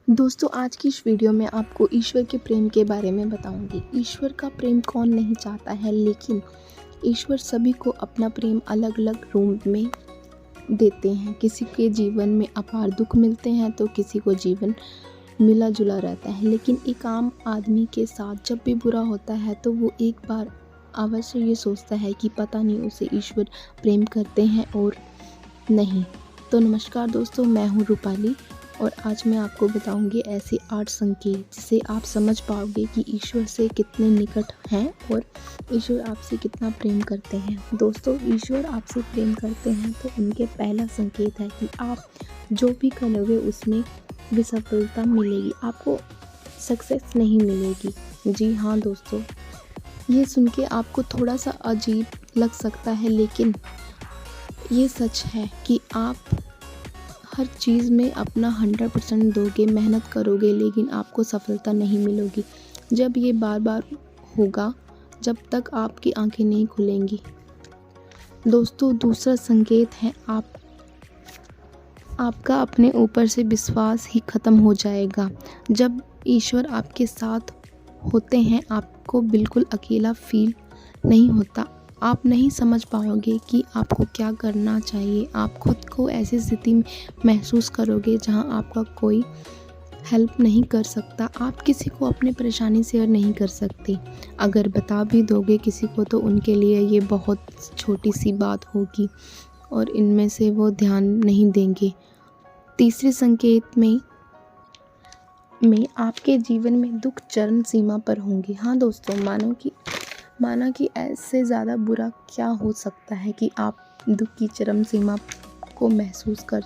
दोस्तों, आज की इस वीडियो में आपको ईश्वर के प्रेम के बारे में बताऊंगी। ईश्वर का प्रेम कौन नहीं चाहता है, लेकिन ईश्वर सभी को अपना प्रेम अलग अलग रूप में देते हैं। किसी के जीवन में अपार दुख मिलते हैं तो किसी को जीवन मिला जुला रहता है। लेकिन एक आम आदमी के साथ जब भी बुरा होता है तो वो एक बार अवश्य ये सोचता है कि पता नहीं उसे ईश्वर प्रेम करते हैं और नहीं। तो नमस्कार दोस्तों, मैं हूँ रूपाली और आज मैं आपको बताऊंगी ऐसे 8 संकेत जिसे आप समझ पाओगे कि ईश्वर से कितने निकट हैं और ईश्वर आपसे कितना प्रेम करते हैं। दोस्तों, ईश्वर आपसे प्रेम करते हैं तो उनके पहला संकेत है कि आप जो भी करोगे उसमें विफलता मिलेगी, आपको सक्सेस नहीं मिलेगी। जी हाँ दोस्तों, ये सुन के आपको थोड़ा सा अजीब लग सकता है, लेकिन ये सच है कि आप हर चीज़ में अपना 100% दोगे, मेहनत करोगे, लेकिन आपको सफलता नहीं मिलेगी। जब ये बार बार होगा, जब तक आपकी आंखें नहीं खुलेंगी। दोस्तों, दूसरा संकेत है आपका अपने ऊपर से विश्वास ही ख़त्म हो जाएगा। जब ईश्वर आपके साथ होते हैं, आपको बिल्कुल अकेला फील नहीं होता। आप नहीं समझ पाओगे कि आपको क्या करना चाहिए। आप खुद को ऐसी स्थिति में महसूस करोगे जहां आपका कोई हेल्प नहीं कर सकता। आप किसी को अपनी परेशानी शेयर नहीं कर सकते। अगर बता भी दोगे किसी को तो उनके लिए ये बहुत छोटी सी बात होगी और इनमें से वो ध्यान नहीं देंगे। तीसरे संकेत में आपके जीवन में दुख चरम सीमा पर होंगे। हाँ दोस्तों, माना कि ऐसे ज़्यादा बुरा क्या हो सकता है कि आप दुख की चरम सीमा को महसूस कर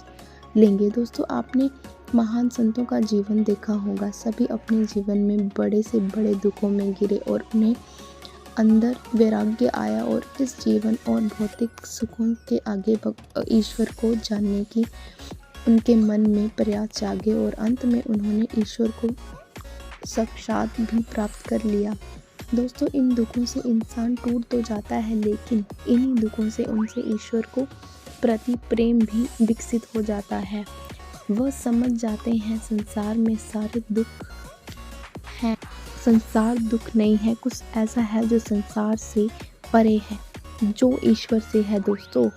लेंगे। दोस्तों, आपने महान संतों का जीवन देखा होगा। सभी अपने जीवन में बड़े से बड़े दुखों में गिरे और उन्हें अंदर वैराग्य आया और इस जीवन और भौतिक सुखों के आगे ईश्वर को जानने की उनके मन में प्रयास जागे और अंत में उन्होंने ईश्वर को साक्षात भी प्राप्त कर लिया। दोस्तों, इन दुखों से इंसान टूट तो जाता है, लेकिन इन्हीं दुखों से उनसे ईश्वर को प्रति प्रेम भी विकसित हो जाता है। वह समझ जाते हैं संसार में सारे दुख हैं। संसार दुख नहीं है, कुछ ऐसा है जो संसार से परे है, जो ईश्वर से है। दोस्तों,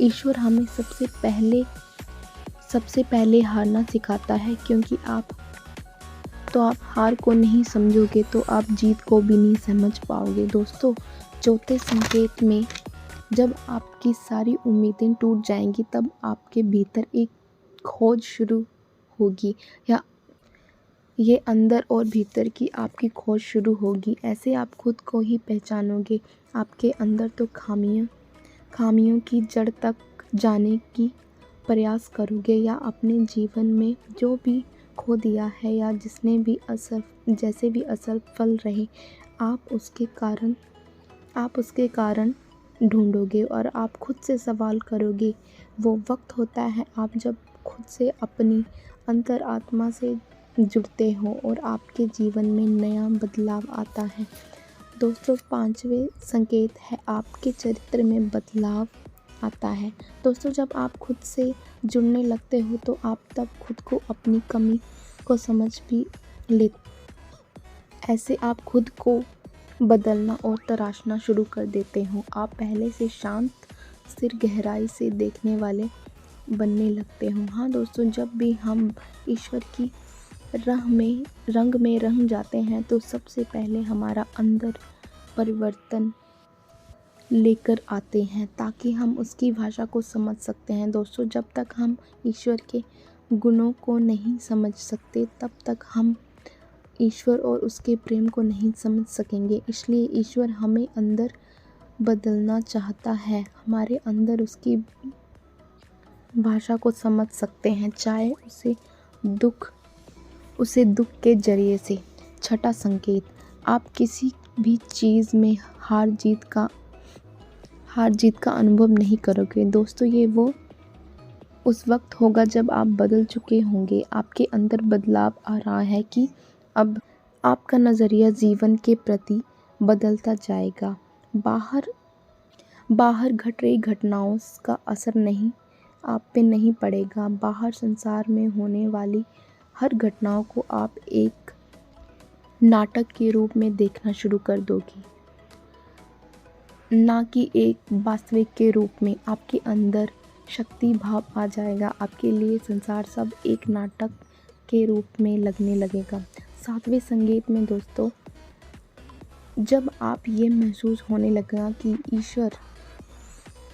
ईश्वर हमें सबसे पहले हारना सिखाता है, क्योंकि आप हार को नहीं समझोगे तो आप जीत को भी नहीं समझ पाओगे। दोस्तों, चौथे संकेत में जब आपकी सारी उम्मीदें टूट जाएंगी तब आपके भीतर एक खोज शुरू होगी, या ये अंदर और भीतर की आपकी खोज शुरू होगी। ऐसे आप खुद को ही पहचानोगे। आपके अंदर तो खामियों की जड़ तक जाने की प्रयास करोगे, या अपने जीवन में जो भी खो दिया है या जैसे भी असफल रहे, आप उसके कारण ढूंढोगे और आप खुद से सवाल करोगे। वो वक्त होता है आप जब खुद से अपनी अंतरात्मा से जुड़ते हो और आपके जीवन में नया बदलाव आता है। दोस्तों, पांचवें संकेत है आपके चरित्र में बदलाव आता है। दोस्तों, जब आप खुद से जुड़ने लगते हो तो आप तब खुद को अपनी कमी को समझ भी लेते। ऐसे आप खुद को बदलना और तराशना शुरू कर देते हो। आप पहले से शांत, स्थिर, गहराई से देखने वाले बनने लगते हो। हाँ दोस्तों, जब भी हम ईश्वर की रंग में रंग जाते हैं तो सबसे पहले हमारा अंदर परिवर्तन लेकर आते हैं ताकि हम उसकी भाषा को समझ सकते हैं। दोस्तों, जब तक हम ईश्वर के गुणों को नहीं समझ सकते तब तक हम ईश्वर और उसके प्रेम को नहीं समझ सकेंगे। इसलिए ईश्वर हमें अंदर बदलना चाहता है, हमारे अंदर उसकी भाषा को समझ सकते हैं, चाहे उसे दुख के जरिए से। छठा संकेत, आप किसी भी चीज़ में हार जीत का अनुभव नहीं करोगे। दोस्तों, ये वो उस वक्त होगा जब आप बदल चुके होंगे। आपके अंदर बदलाव आ रहा है कि अब आपका नज़रिया जीवन के प्रति बदलता जाएगा। बाहर घट रही घटनाओं का असर नहीं आप पे नहीं पड़ेगा। बाहर संसार में होने वाली हर घटनाओं को आप एक नाटक के रूप में देखना शुरू कर दोगी, ना कि एक वास्तविक के रूप में। आपके अंदर शक्ति भाव आ जाएगा, आपके लिए संसार सब एक नाटक के रूप में लगने लगेगा। सातवें संकेत में दोस्तों, जब आप ये महसूस होने लगेगा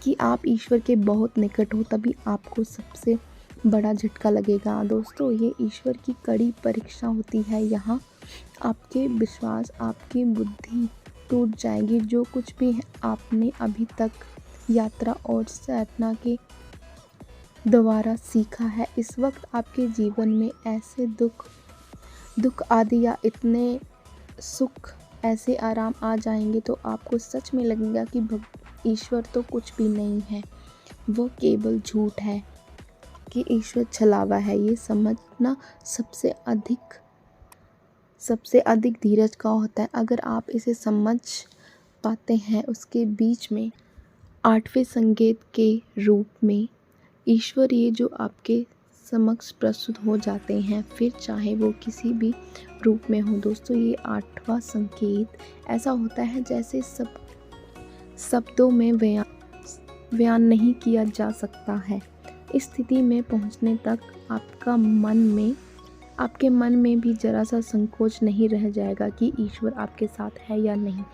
कि आप ईश्वर के बहुत निकट हो, तभी आपको सबसे बड़ा झटका लगेगा। दोस्तों, ये ईश्वर की कड़ी परीक्षा होती है। यहाँ आपके विश्वास, आपकी बुद्धि टूट जाएगी। जो कुछ भी आपने अभी तक यात्रा और साधना के द्वारा सीखा है, इस वक्त आपके जीवन में ऐसे दुख आदि या इतने सुख, ऐसे आराम आ जाएंगे तो आपको सच में लगेगा कि ईश्वर तो कुछ भी नहीं है, वो केवल झूठ है, कि ईश्वर छलावा है। ये समझना सबसे अधिक धीरज का होता है। अगर आप इसे समझ पाते हैं, उसके बीच में आठवें संकेत के रूप में ईश्वर ये जो आपके समक्ष प्रस्तुत हो जाते हैं, फिर चाहे वो किसी भी रूप में हो। दोस्तों, ये आठवां संकेत ऐसा होता है जैसे शब्दों में बयान नहीं किया जा सकता है। इस स्थिति में पहुंचने तक आपके मन में भी जरा सा संकोच नहीं रह जाएगा कि ईश्वर आपके साथ है या नहीं।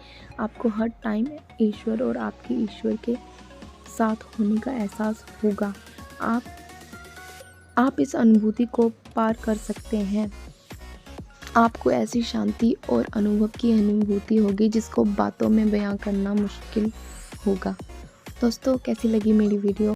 आपको हर टाइम ईश्वर और आपके ईश्वर के साथ होने का एहसास होगा। आप इस अनुभूति को पार कर सकते हैं। आपको ऐसी शांति और अनुभव की अनुभूति होगी जिसको बातों में बयां करना मुश्किल होगा। दोस्तों, कैसी लगी मेरी वीडियो?